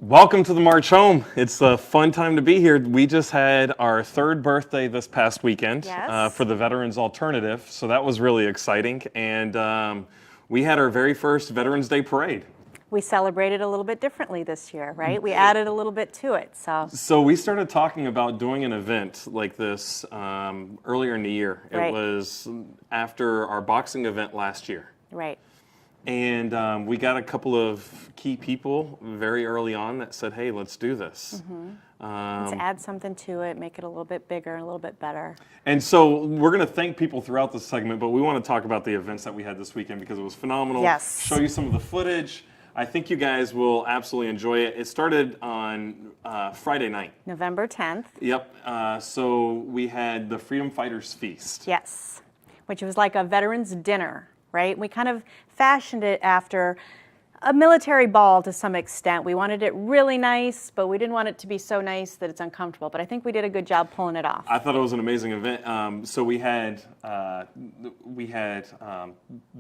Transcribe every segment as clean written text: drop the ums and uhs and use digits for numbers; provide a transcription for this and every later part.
Welcome to the March Home. It's a fun time to be here. We just had our third birthday this past weekend Yes. for the Veterans Alternative, so that was really exciting. And we had our very first Veterans Day Parade. We celebrated a little bit differently this year, right? We added a little bit to it, so. So we started talking about doing an event like this earlier in the year. Right. It was after our boxing event last year. Right. And we got a couple of key people very early on that said, hey, let's do this. Let's add something to it, make it a little bit bigger, a little bit better. And so we're going to thank people throughout this segment, but we want to talk about the events that we had this weekend because it was phenomenal. Yes. Show you some of the footage. I think you guys will absolutely enjoy it. It started on Friday night. November 10th. Yep. So we had the Freedom Fighters Feast. Yes, which was like a veterans dinner, right? We kind of fashioned it after a military ball to some extent. We wanted it really nice, but we didn't want it to be so nice that it's uncomfortable. But I think we did a good job pulling it off. I thought it was an amazing event. So we had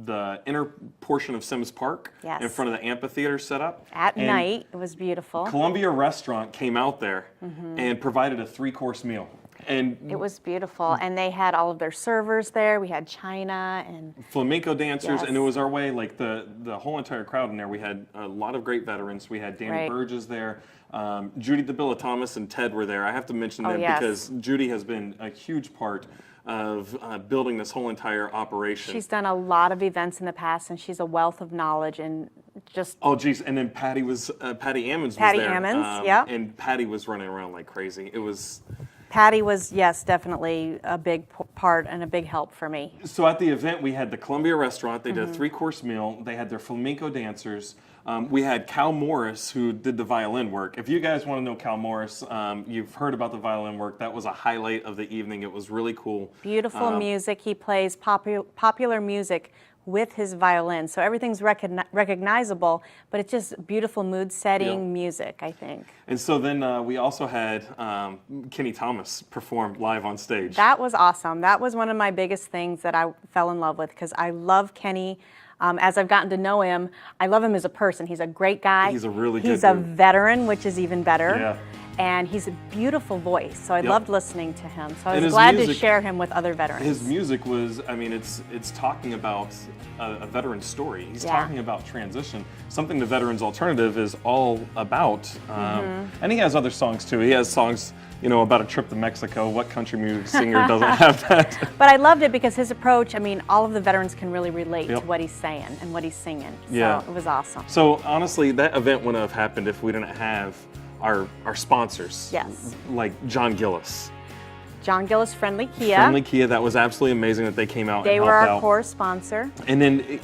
the inner portion of Sims Park Yes. in front of the amphitheater set up. At And night, it was beautiful. Columbia Restaurant came out there and provided a 3-course meal. And It was beautiful, and they had all of their servers there. We had china and flamenco dancers, Yes. and it was our way, like the whole entire crowd in there. We had a lot of great veterans. We had Danny Right. Burgess there. Judy DeBilla Thomas and Ted were there. I have to mention them yes. because Judy has been a huge part of building this whole entire operation. she's done a lot of events in the past, and she's a wealth of knowledge and just Oh geez, and then Patty Ammons Patty was there. Ammons, yeah. And Patty was running around like crazy. It was Patty was, yes, definitely a big part and a big help for me. So at the event, we had the Columbia Restaurant. They did a Mm-hmm. 3-course meal. They had their flamenco dancers. We had Cal Morris, who did the violin work. If you guys want to know Cal Morris, you've heard about the violin work. That was a highlight of the evening. It was really cool. Beautiful music. He plays popular music with his violin, so everything's recognizable, but it's just beautiful mood-setting music, I think. And so then we also had Kenny Thomas perform live on stage. That was awesome. That was one of my biggest things that I fell in love with because I love Kenny. As I've gotten to know him, I love him as a person. He's a great guy. He's a really good He's a dude. veteran, which is even better. Yeah. And he's a beautiful voice, so I Yep. loved listening to him. So I And was his glad to music- share him with other veterans. His music was, I mean, it's talking about a veteran's story. He's Yeah. talking about transition, something the Veterans Alternative is all about. Mm-hmm. And he has other songs too. He has songs, about a trip to Mexico. What country music singer doesn't have that? But I loved it because his approach, I mean, all of the veterans can really relate Yep. to what he's saying and what he's singing. So Yeah. it was awesome. So honestly, that event wouldn't have happened if we didn't have our sponsors. Yes. Like John Gillis. John Gillis, Friendly Kia. Friendly Kia, that was absolutely amazing that they came out They and were helped our out. core sponsor. And then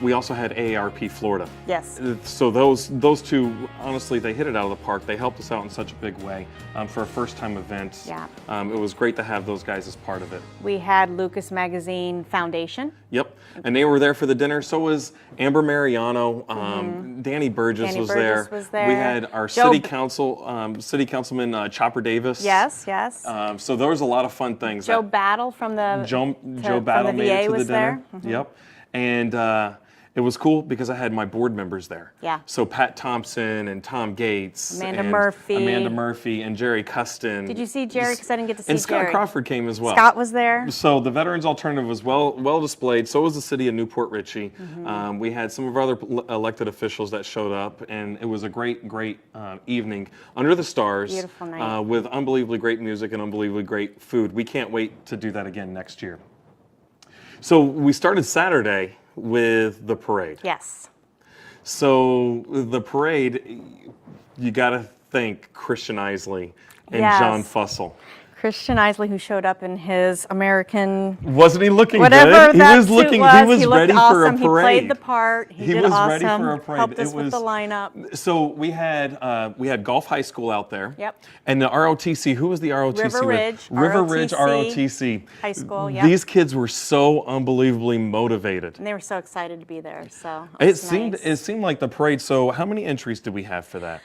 we also had AARP Florida. Yes. So those two, honestly, they hit it out of the park. They helped us out in such a big way for a first-time event. Yeah. It was great to have those guys as part of it. We had Lucas Magazine Foundation. Yep. And they were there for the dinner. So was Amber Mariano. Danny Burgess Danny was Burgess there. was there. We had our Joe city councilman Chopper Davis. Yes, yes. So there was a lot of fun things. Joe Battle from the Joe from Battle the made it VA to the was dinner. there. Mm-hmm. Yep. And it was cool because I had my board members there. Yeah. So Pat Thompson and Tom Gates. Amanda and Murphy. Amanda Murphy and Jerry Custon. Did you see Jerry? Because I didn't get to see And Scott Jerry. Crawford came as well. Scott was there. So the Veterans Alternative was well displayed. So was the city of Newport Richey. Mm-hmm. We had some of our other elected officials that showed up, and it was a great evening under the stars. Beautiful night. With unbelievably great music and unbelievably great food. We can't wait to do that again next year. So we started Saturday with the parade. Yes. So the parade, you got to thank Christian Isley and Yes. John Fussell. Christian Isley, who showed up in his American Wasn't he looking whatever good? that He was suit looking. was. He was looked ready awesome. for a He parade. played the part. He did was awesome. ready for a parade. Helped us It with the was- lineup. So we had Golf High School out there. Yep. And the ROTC. Who was the ROTC? River with? Ridge, River Ridge ROTC. ROTC. High school, yep. These kids were so unbelievably motivated. And they were so excited to be there. So It was seemed nice. it seemed like the parade. So how many entries did we have for that?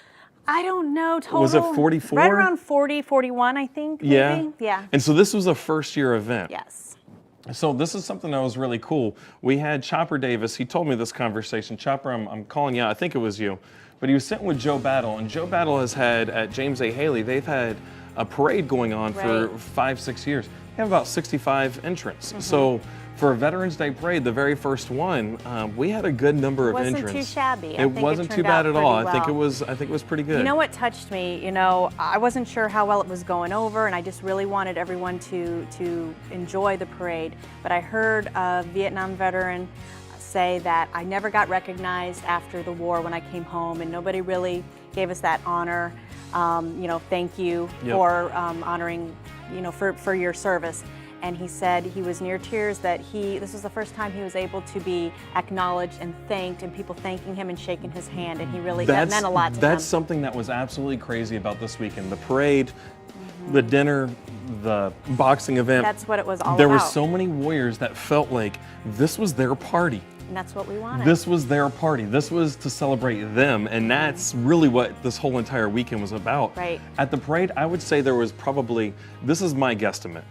I don't know total. Was it 44? Right around 40, 41, I think. Yeah. Maybe. Yeah. And so this was a first year event. Yes. So this is something that was really cool. We had Chopper Davis. He told me this conversation. Chopper, I'm calling you out. I think it was you. But he was sitting with Joe Battle, and Joe Battle has had, at James A. Haley, they've had a parade going on for Right. 5-6 years. They have about 65 entrants. So for a Veterans Day parade, the very first one, we had a good number of Wasn't entrants. too shabby. I It think it wasn't too turned bad out at all. pretty I think it well. was. I think it was pretty good. You know what touched me? You know, I wasn't sure how well it was going over, and I just really wanted everyone to enjoy the parade. But I heard a Vietnam veteran say that I never got recognized after the war when I came home, and nobody really gave us that honor. You know, thank you Yep. for honoring, you know, for your service. And he said he was near tears that this was the first time he was able to be acknowledged and thanked, and people thanking him and shaking his hand, and he really, that meant a lot to him. That's something that was absolutely crazy about this weekend. The parade, the dinner, the boxing event. That's what it was all There about. were so many warriors that felt like this was their party. And that's what we wanted. This was their party. This was to celebrate them, and that's really what this whole entire weekend was about. Right. At the parade, I would say there was probably, this is my guesstimate.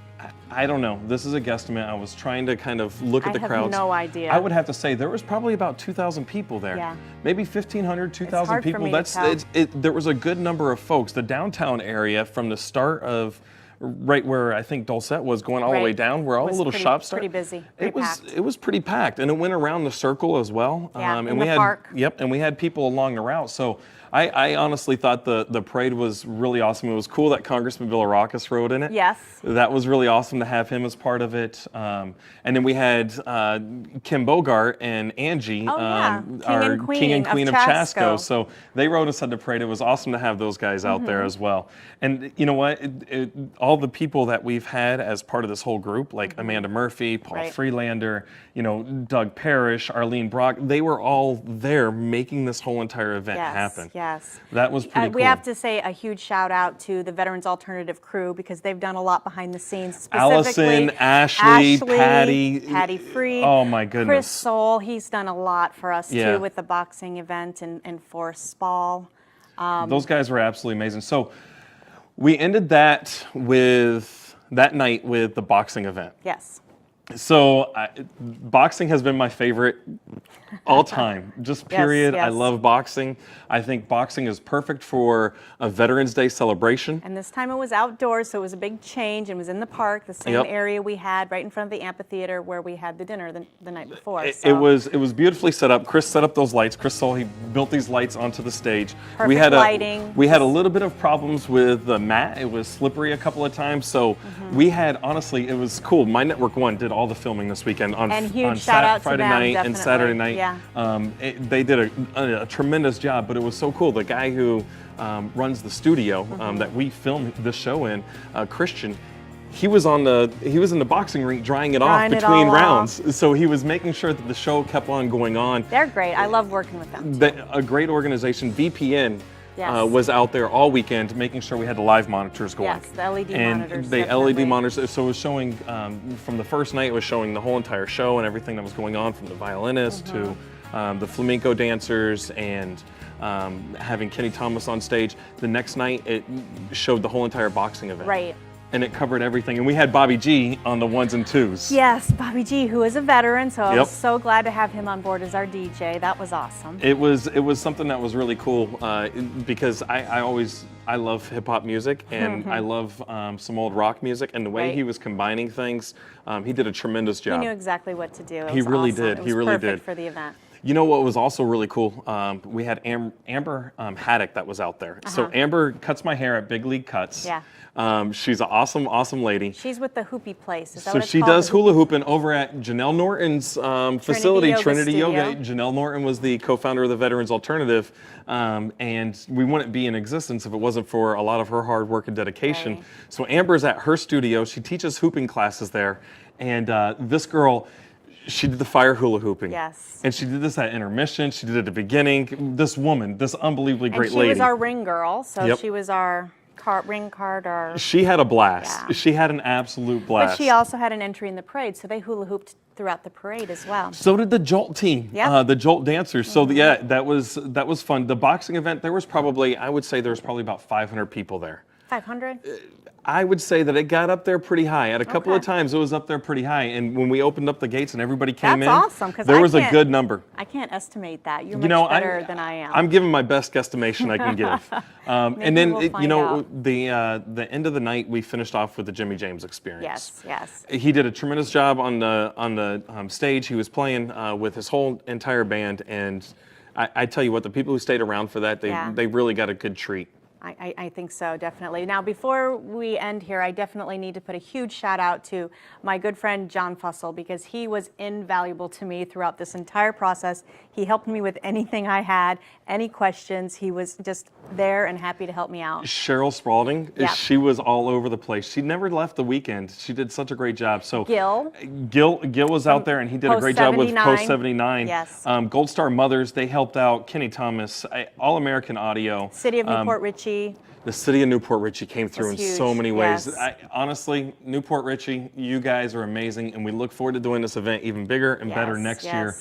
I don't know. This is a guesstimate. I was trying to kind of look at the I have crowds. no idea. I would have to say there was probably about 2,000 people there. Yeah. Maybe 1,500, 2,000 hard for people. me to tell. There was a good number of folks. The downtown area from the start of right where I think Dulcet was going all the way Right. down, where all the Was little pretty- shops started. pretty busy, pretty packed. It was pretty packed, and it went around the circle as well. Yeah, and in we the had park. Yep, and we had people along the route. So I honestly thought the parade was really awesome. It was cool that Congressman Villarakas rode in it. Yes. That was really awesome to have him as part of it. And then we had Kim Bogart and Angie, Oh, yeah. King our and King and Queen of of Chasko. Chasko. So they rode us at the parade. It was awesome to have those guys out there as well. And you know what? All the people that we've had as part of this whole group, like Amanda Murphy, Paul Right. Freelander, you know, Doug Parrish, Arlene Brock, they were all there making this whole entire event Yes, happen. yes. That was pretty We cool. have to say a huge shout out to the Veterans Alternative crew because they've done a lot behind the scenes. Allison, Specifically, Ashley, Patty. Patty Freed. Oh, my goodness. Chris Soul, he's done a lot for us Yeah. too with the boxing event and Forrest Spall. Those guys were absolutely amazing. So we ended that night with the boxing event. Yes. So boxing has been my favorite all time, just Yes, period. I yes. love boxing. I think boxing is perfect for a Veterans Day celebration. And this time it was outdoors, so it was a big change and was in the park, the same Yep. area we had right in front of the amphitheater where we had the dinner the night before. It so. was beautifully set up. Chris set up those lights. Chris Soul, he built these lights onto the stage. Perfect lighting. We had a little bit of problems with the mat. It was slippery a couple of times. So Mm-hmm. we had, honestly, it was cool. My Network One did all the filming this weekend on, And huge on shout out to Friday them, night and definitely. Saturday night. Yeah. They did a tremendous job, but it was so cool. The guy who runs the studio Mm-hmm. that we filmed the show in, Christian, he was in the boxing rink drying it off Drying it between all rounds. So he was making sure that the show kept on going on. They're great. I love working with them. A great organization, VPN, Yes. was out there all weekend making sure we had the live monitors going. Yes, the LED and monitors, the definitely. LED monitors. So it was showing from the first night. It was showing the whole entire show and everything that was going on, from the violinist to the flamenco dancers and having Kenny Thomas on stage. The next night, it showed the whole entire boxing event. Right. And it covered everything. And we had Bobby G on the ones and twos. Yes, Bobby G, who is a veteran, so I Yep. was so glad to have him on board as our DJ. That was awesome. It was something that was really cool because I love hip hop music and I love some old rock music, and the way Right. he was combining things, he did a tremendous He job. knew exactly what to do. It He was really awesome. did. It He was really perfect did. for the event. You know what was also really cool? We had Amber Haddock that was out there. So Amber cuts my hair at Big League Cuts. Yeah. She's an awesome lady. She's with the Hoopy Place. Is that So what it's she called? does hula hooping over at Janelle Norton's facility, Yoga Trinity Yoga. Studio. Janelle Norton was the co-founder of the Veterans Alternative, and we wouldn't be in existence if it wasn't for a lot of her hard work and dedication. Right. So Amber's at her studio. She teaches hooping classes there, and this girl, she did the fire hula hooping. Yes. And she did this at intermission. She did it at the beginning. This woman, this unbelievably And great she lady. was our ring girl, so Yep. she was our ring card. She had a blast. Yeah. She had an absolute blast. But she also had an entry in the parade, so they hula hooped throughout the parade as well. So did the Jolt team, Yeah. the Jolt dancers. So that was fun. The boxing event, I would say there was probably about 500 people there. 500? I would say that it got up there pretty high. At a couple of times, it was up there pretty high. And when we opened up the gates and everybody came That's in, awesome, 'cause there I was a can't- good number. I can't estimate that. You're You much know, better than I am. I'm giving my best guesstimation I can give. And then, we'll you find know, out. the end of the night, we finished off with the Jimmy James Experience. Yes. He did a tremendous job on the stage. He was playing with his whole entire band, and I tell you what, the people who stayed around for that, they really got a good treat. I think so, definitely. Now, before we end here, I definitely need to put a huge shout out to my good friend John Fussell, because he was invaluable to me throughout this entire process. He helped me with anything I had, any questions. He was just there and happy to help me out. Cheryl Spalding, Yep. she was all over the place. She never left the weekend. She did such a great job. So Gil was out there, and he did a great job with Post Post 79. Yes. Gold Star Mothers, they helped out. Kenny Thomas, All American Audio. City of Newport Richey. The city of Newport Richey came through in It's so huge, many ways. yes. Honestly, Newport Richey, you guys are amazing, and we look forward to doing this event even bigger and better next year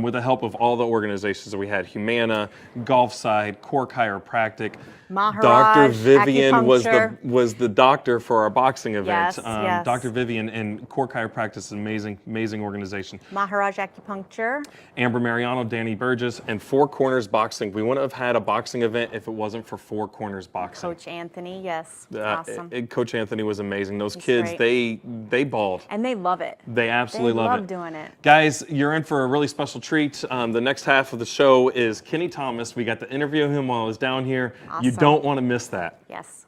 with the help of all the organizations that we had: Humana, Golfside, Core Chiropractic. Maharaj, Dr. Vivian Acupuncture. was the doctor for our boxing event. Yes. Dr. Vivian and Core Chiropractic is an amazing organization. Maharaj Acupuncture. Amber Mariano, Danny Burgess, and Four Corners Boxing. We wouldn't have had a boxing event if it wasn't for Four Corners Boxing. Coach Anthony, yes. Awesome. Coach Anthony was amazing. Those He's kids, great. they balled. And they love it. They absolutely They love love it. doing it. Guys, you're in for a really special treat. The next half of the show is Kenny Thomas. We got to interview him while I was down here. You Awesome. don't want to miss that. Yes.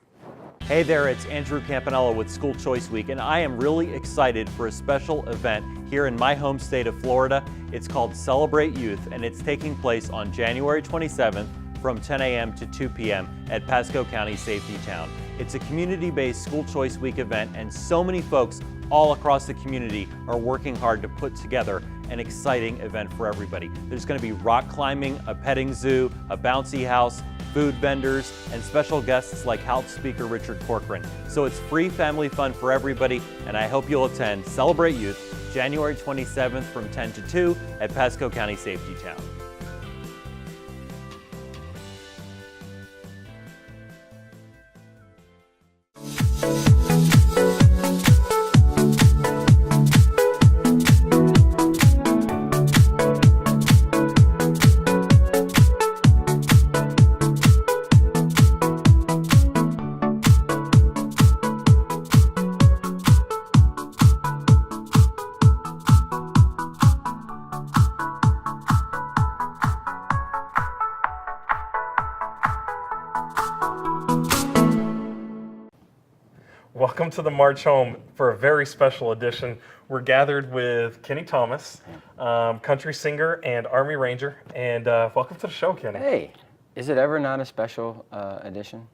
Hey there, it's Andrew Campanella with School Choice Week, and I am really excited for a special event here in my home state of Florida. It's called Celebrate Youth, and it's taking place on January 27th from 10 a.m. to 2 p.m. at Pasco County Safety Town. It's a community-based School Choice Week event, and so many folks all across the community are working hard to put together an exciting event for everybody. There's going to be rock climbing, a petting zoo, a bouncy house, food vendors, and special guests like House Speaker Richard Corcoran. So it's free family fun for everybody, and I hope you'll attend Celebrate Youth, January 27th from 10 to 2 at Pasco County Safety Town. Welcome to the March Home for a very special edition. We're gathered with Kenny Thomas, country singer and Army Ranger, and welcome to the show, Kenny. Hey, is it ever not a special edition?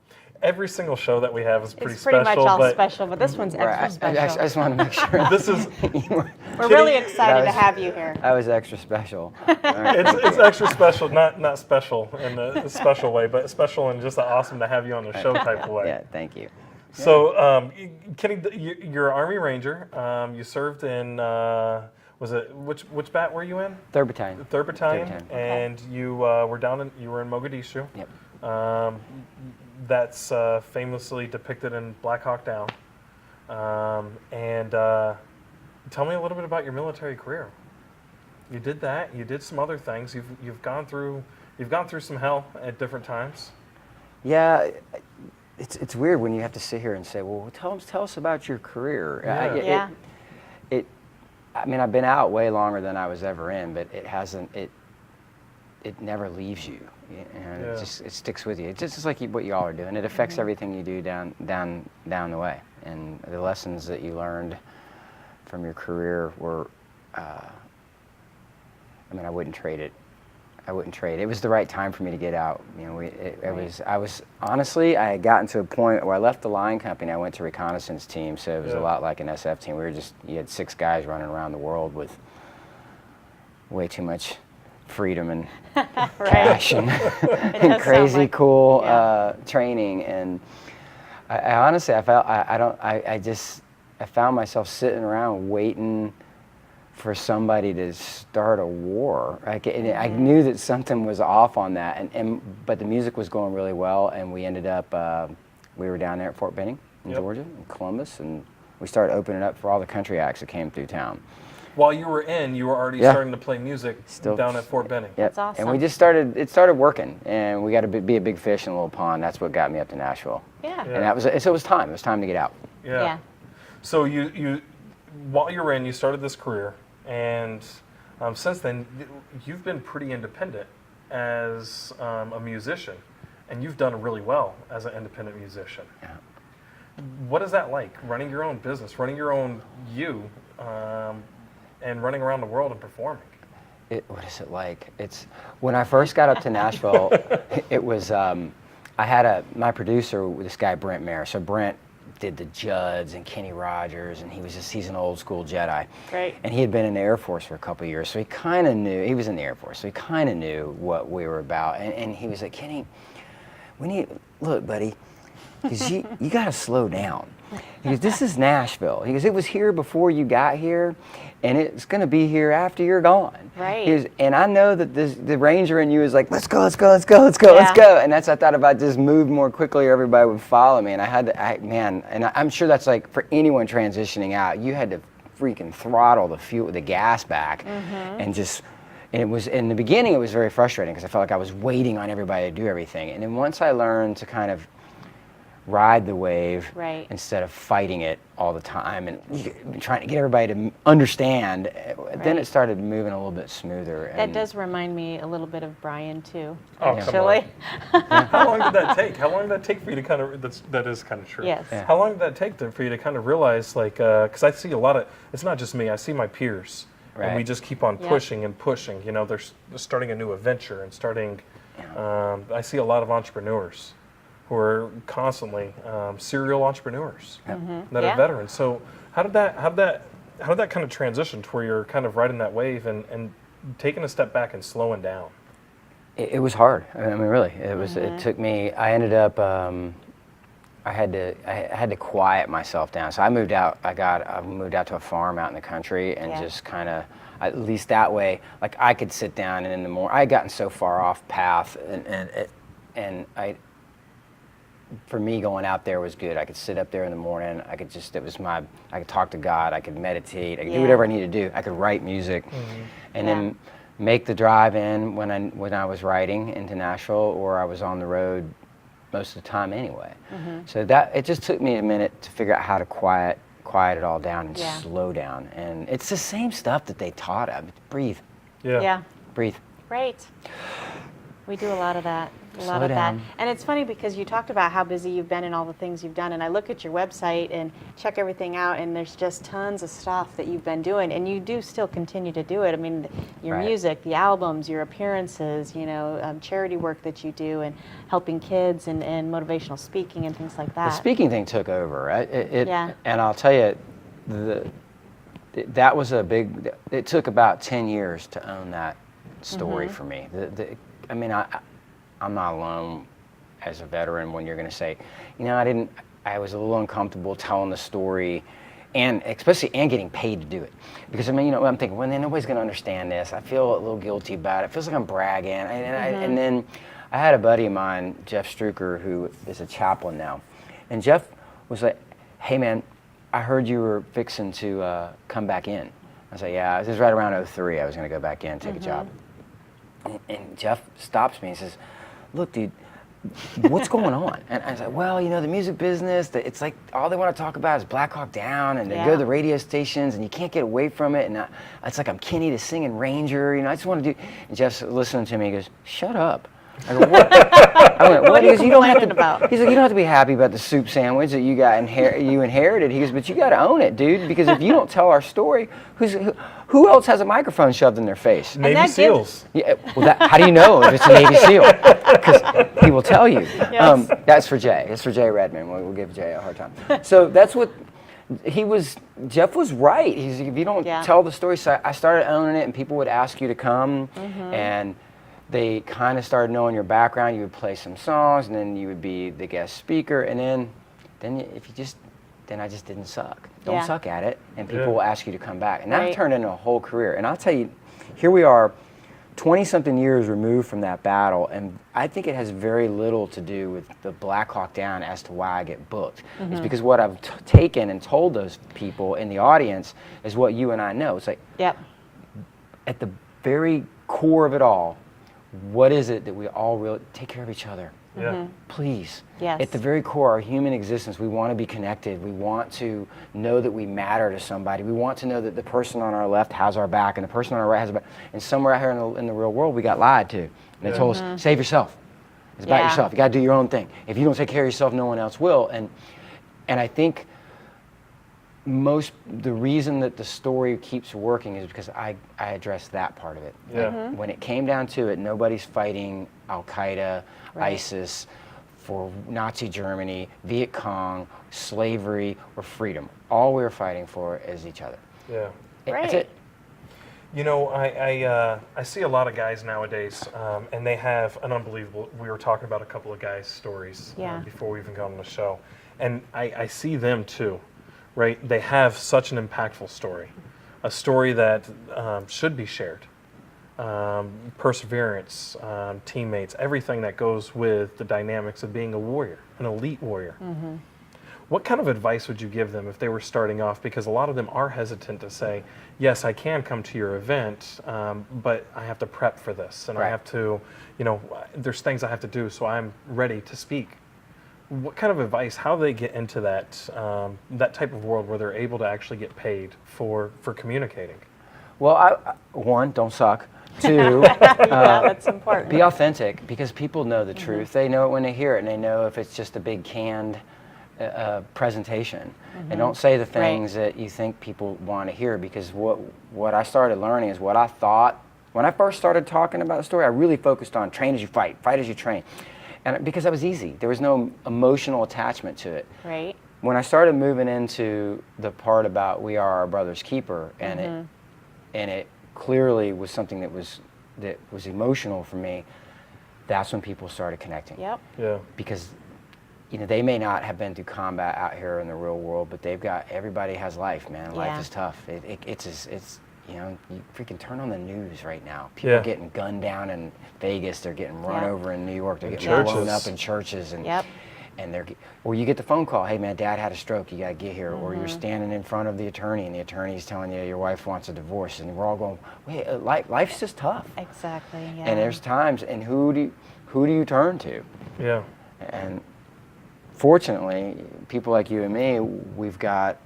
Every single show that we have is pretty It's pretty special. much all but special, but this one's extra special. I just want to make sure. This is We're really excited to have you here. I was extra special. All right. it's extra special, not special in a special way, but special in just an awesome to have you on the show type of way. Yeah, thank you. So, Kenny, you're an Army Ranger. You served in, was it, which bat were you in? 3rd Battalion. 3rd Battalion. Battalion. And you were you were in Mogadishu. Yep. That's famously depicted in Black Hawk Down. And tell me a little bit about your military career. You did that. You did some other things. You've gone through some hell at different times. Yeah, it's weird when you have to sit here and say, well, tell us about your career. Yeah. I mean, I've been out way longer than I was ever in, but it never leaves you. It sticks with you. It's just like what y'all are doing. It affects everything you do down the way. And the lessons that you learned from your career were, I wouldn't trade it. It was the right time for me to get out. I had gotten to a point where I left the line company. I went to reconnaissance team, so it was a lot like an SF team. You had 6 guys running around the world with way too much freedom and cash and crazy cool training. And I honestly, I found myself sitting around waiting for somebody to start a war. And I knew that something was off on that, but the music was going really well, and we ended up we were down there at Fort Benning in Yep. Georgia, in Columbus, and we started opening up for all the country acts that came through town. While you were you were already Yeah. starting to play music down at Fort Benning. Yep. That's awesome. And we just started, it started working, and we got to be a big fish in a little pond. That's what got me up to Nashville. Yeah. And that was, so it was time. It was time to get out. Yeah. So you while you were you started this career, and since then you've been pretty independent as a musician, and you've done really well as an independent musician. Yeah. What is that like, running your own business, running your own and running around the world and performing? What is it like? It's when I first got up to Nashville. It was I had my producer, this guy Brent Mayer. So Brent did the Judds and Kenny Rogers, and he's an old school Jedi. Right. And he had been in the Air Force for a couple of years, so he kind of knew. He was in the Air Force, so he kind of knew what we were about. And he was like, Kenny, look, buddy, because you got to slow down. He goes, this is Nashville. He goes, it was here before you got here, and it's going to be here after you're gone. Right. He goes, and I know that the Ranger in you is like, let's go, let's go, let's go, let's go, let's go. And I thought if I just moved more quickly, everybody would follow me. And I'm sure that's like for anyone transitioning out, you had to freaking throttle the gas back, and just. And it was, in the beginning, it was very frustrating because I felt like I was waiting on everybody to do everything. And then once I learned to kind of ride the wave instead of fighting it all the time and trying to get everybody to understand, then it started moving a little bit smoother. That does remind me a little bit of Brian too. Oh, come actually. How long did that take? How long did that take for you to kind of? That is kind of true. Yes. Yeah. How long did that take for you to kind of realize, like, because I see a lot of. It's not just me. I see my peers, and we just keep on pushing and pushing. You know, they're starting a new adventure and starting. I see a lot of entrepreneurs who are constantly serial entrepreneurs that are veterans. So how did that kind of transition to where you're kind of riding that wave and taking a step back and slowing down? It was hard. I mean, really, it was. It took me. I ended up. I had to quiet myself down. So I moved out. I moved out to a farm out in the country and just kind of. At least that way, like I could sit down and in the morning. I had gotten so far off path, and for me, going out there was good. I could sit up there in the morning. I could talk to God. I could meditate. I could do whatever I needed to do. I could write music, and then make the drive in when I was writing into Nashville, or I was on the road most of the time anyway. So it just took me a minute to figure out how to quiet it all down and slow down. And it's the same stuff that they taught us. Breathe. Yeah. Breathe. Right. We do a lot of that. Slow down. And it's funny because you talked about how busy you've been and all the things you've done, and I look at your website and check everything out, and there's just tons of stuff that you've been doing, and you do still continue to do it. I mean, your music, the albums, your appearances, charity work that you do, and helping kids and motivational speaking and things like that. The speaking thing took over. And I'll tell you, that was it took about 10 years to own that story for me. I'm not alone as a veteran when you're going to say, I was a little uncomfortable telling the story, and especially getting paid to do it. Because I'm thinking, well, then nobody's going to understand this. I feel a little guilty about it. It feels like I'm bragging. And then I had a buddy of mine, Jeff Struker, who is a chaplain now. And Jeff was like, hey man, I heard you were fixing to come back in. I said, yeah, this was right around 2003. I was going to go back in and take a job. And Jeff stops me and says, look, dude, what's going on? And I was like, well, the music business, it's like all they want to talk about is Black Hawk Down, and they go to the radio stations, and you can't get away from it. And it's like I'm Kenny the Singing Ranger, I just want to do. And Jeff's listening to me, he goes, shut up. I go, what? I went, what? He goes, you don't have to. He's like, you don't have to be happy about the soup sandwich that you inherited. He goes, but you got to own it, dude, because if you don't tell our story, who else has a microphone shoved in their face? Navy SEALs. Yeah. Well, how do you know if it's a Navy SEAL? Because he will tell you. Yes. That's for Jay. That's for Jay Redman. We'll give Jay a hard time. So that's what. Jeff was right. He's like, if you don't tell the story, so I started owning it, and people would ask you to come, and they kind of started knowing your background. You would play some songs, and then you would be the guest speaker, and then I just didn't suck. Don't suck at it, and people will ask you to come back, and that turned into a whole career. And I'll tell you, here we are, 20-something years removed from that battle, and I think it has very little to do with the Black Hawk Down as to why I get booked. It's because what I've taken and told those people in the audience is what you and I know. It's like, Yep. at the very core of it all, what is it that we all really take care of each other? Yeah. Please. Yes. At the very core, our human existence, we want to be connected. We want to know that we matter to somebody. We want to know that the person on our left has our back and the person on our right has our back. And somewhere out here in the real world, we got lied to. And they told us, save yourself. It's about Yeah. yourself. You got to do your own thing. If you don't take care of yourself, no one else will. And I think the reason that the story keeps working is because I address that part of it. Yeah. When it came down to it, nobody's fighting Al-Qaeda, Right. ISIS, for Nazi Germany, Viet Cong, slavery, or freedom. All we were fighting for is each other. Yeah. That's Right. it. You know, I see a lot of guys nowadays, and they have an unbelievable. We were talking about a couple of guys' stories Yeah. before we even got on the show, and I see them too, right? They have such an impactful story, a story that should be shared. Perseverance, teammates, everything that goes with the dynamics of being a warrior, an elite warrior. What kind of advice would you give them if they were starting off? Because a lot of them are hesitant to say, yes, I can come to your event, but I have to prep for this, and I Right. have to, there's things I have to do, so I'm ready to speak. What kind of advice, how do they get into that, that type of world where they're able to actually get paid for communicating? Well, one, don't suck. Two, Yeah, that's important. be authentic, because people know the truth. They know it when they hear it, and they know if it's just a big canned presentation. And don't say the things that you think people want to hear, because what I started learning is what I thought. When I first started talking about the story, I really focused on train as you fight, fight as you train. And because that was easy. There was no emotional attachment to it. Right. When I started moving into the part about we are our brother's keeper, and it clearly was something that was emotional for me, that's when people started connecting. Yep. Yeah. Because they may not have been through combat out here in the real world, but everybody has life, man. Life Yeah. is tough. It's you freaking turn on the news right now. People Yeah. are getting gunned down in Vegas. They're getting run Yeah. over in New York. They're In getting blown churches. up in churches. And Yep. or you get the phone call, hey man, dad had a stroke, you gotta get here. Or Mm-hmm. you're standing in front of the attorney, and the attorney's telling you your wife wants a divorce, and we're all going, wait, life's just tough. Exactly. Yeah. And there's times, and who do you turn to? Yeah. And fortunately, people like you and me, we have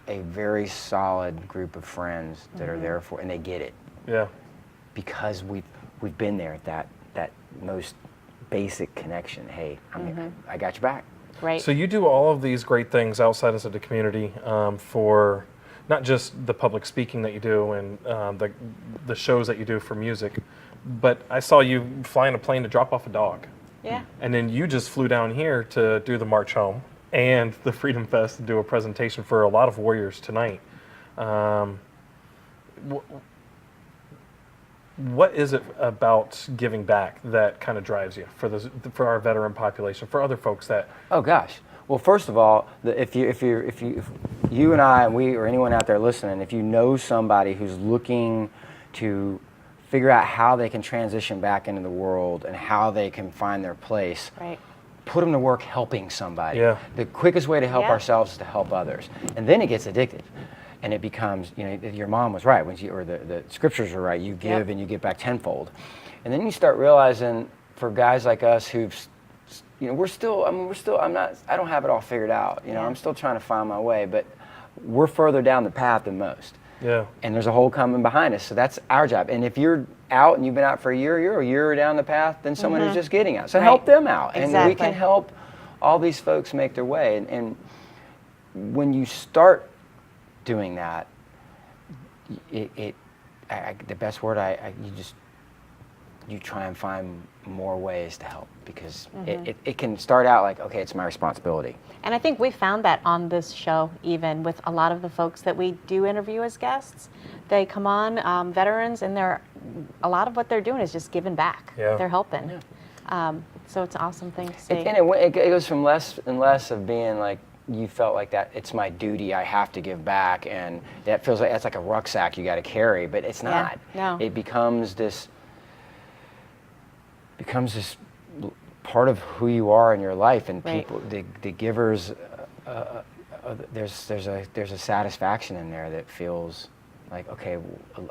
a very solid group of friends that are there for, and they get it, Yeah. because we've been there at that most basic connection. Hey, I got your back. Right. So you do all of these great things outside of the community for not just the public speaking that you do and the shows that you do for music, but I saw you flying a plane to drop off a dog. yeah. And then you just flew down here to do the March Home and the Freedom Fest to do a presentation for a lot of warriors tonight. What is it about giving back that kind of drives you for our veteran population, for other folks that? Oh gosh. Well, first of all, if you and I, and we, or anyone out there listening, if you know somebody who's looking to figure out how they can transition back into the world and how they can find their place, Right. put them to work helping somebody. Yeah. The quickest way to help Yeah. ourselves is to help others. And then it gets addictive. And it becomes, your mom was right, or the scriptures are right, you give Yep. and you get back tenfold. And then you start realizing, for guys like us who've, I don't have it all figured out. Yeah. I'm still trying to find my way, but we're further down the path than most. Yeah. And there's a hole coming behind us, so that's our job. And if you're out and you've been out for a year, you're a year down the path than someone who's just getting out. So Right. help them out, and we Exactly. can help all these folks make their way. And when you start doing that, the best word you try and find more ways to help, because it can start out like, okay, it's my responsibility. And I think we found that on this show, even with a lot of the folks that we do interview as guests. They come on, veterans, and a lot of what they're doing is just giving back. Yeah. They're helping. So it's an awesome thing to see. And it goes from less and less of being like you felt like that it's my duty, I have to give back, and that feels like that's like a rucksack you got to carry, but it's not. No. It becomes this part of who you are in your life, and Right. people, the givers, there's a satisfaction in there that feels like, okay,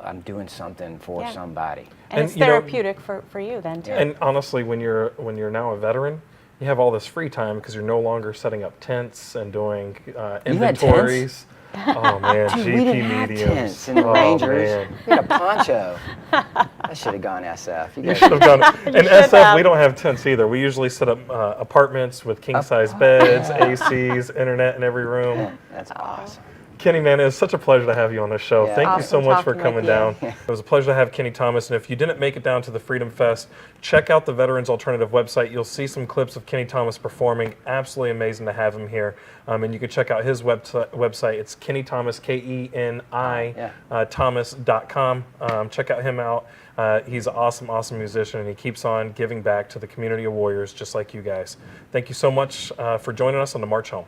I'm doing something for Yeah. somebody. And And, it's you know, therapeutic for you then too. And honestly, when you're now a veteran, you have all this free time because you're no longer setting up tents and doing had inventories. Oh man, Dude, GP we didn't have mediums. tents in the Oh, Rangers. man. We had a poncho. I should have gone SF. You guys- should have done it. In should SF, have. we don't have tents either. We usually set up apartments with king-size beds, ACs, internet in every room. That's awesome. Kenny, man, it was such a pleasure to have you on the show. Yeah. Thank you so Awesome much for talking coming with down. you. It was a pleasure to have Kenny Thomas. And if you didn't make it down to the Freedom Fest, check out the Veterans Alternative website. You'll see some clips of Kenny Thomas performing. Absolutely amazing to have him here. And you can check out his website. It's Kenny Thomas, KENI, Thomas.com. Check out him out. He's an awesome, awesome musician, and he keeps on giving back to the community of warriors just like you guys. Thank you so much for joining us on the March Home.